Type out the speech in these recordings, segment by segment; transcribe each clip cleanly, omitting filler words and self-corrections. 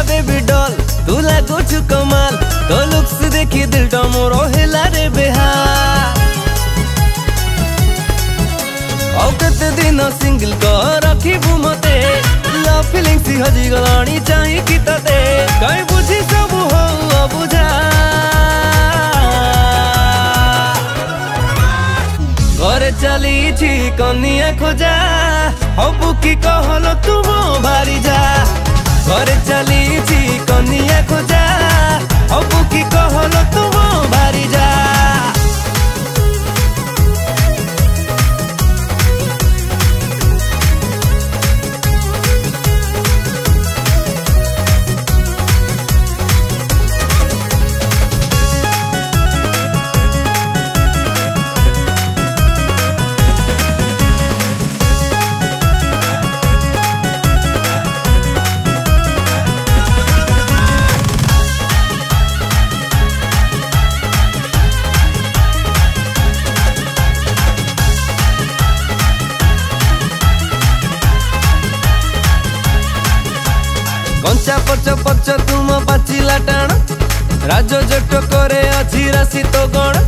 baby doll तू लागो छु कमाल तो लुक्स देखी दिल टा मोर हेला रे बेहाल औ कते दिन सिंगल को रखिबु मते लव फीलिंग सी हजी गलानी चाहि कि तते कई बुझी सब हो बुझा घरे चली छी कनिया खोजा हबु की कहलो तुम भारी जा घरे चली छी कनिया खोजा हबु की कहलो तुम भारी जा कंचा पच पच तुम पाचिला टाण राज जट करे अछि राशि तो गण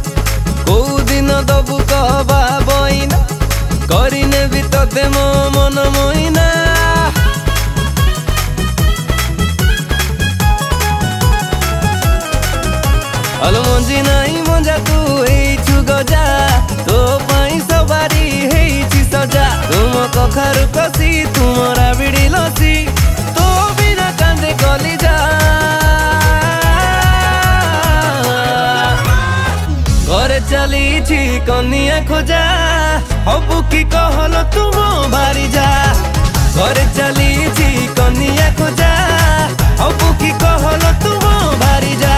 को दिन दबु कहबा बइना करिने भी तते मो मन मोइना अल मंजी नाही मंजा तू हेई छु गजा तो पाई सवारी हेई छि सजा तुम कखारु कसी तुमरा बिड़ी लसी कांदे गली जा घरे चली छी कनिया खोजा हबु की कहलो तुम भारी जा घरे चली छी कनिया खोजा हबु की कहलो तुम भारी जा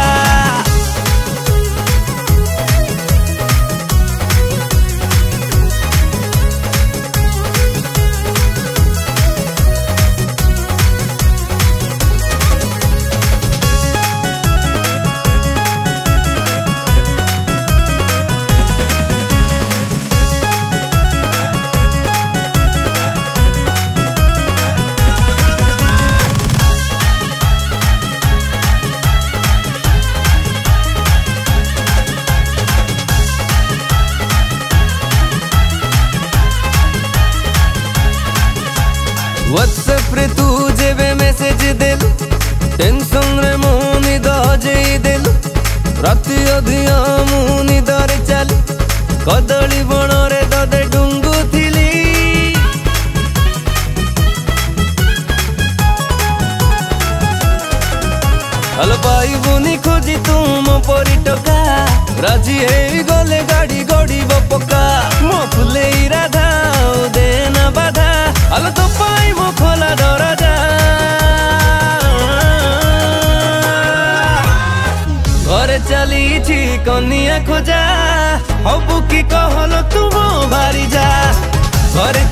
व्हाट्सएप रे तू जेबे मेसेज देलु टेंशन रे मोनी दजे देलु राति अधिया मुनी दरे चली कदली बण रे ददे डुंगु थिली हल पाई बुनी खोजी तुम परी टका राजी हे गले गाड़ी गड़ी बपका मो फुले राधा देना बाधा हल तो पाई मो खोला दरजा घरे चली छी कनिया खोजा हबु की कहलो तुम भारी जा घरे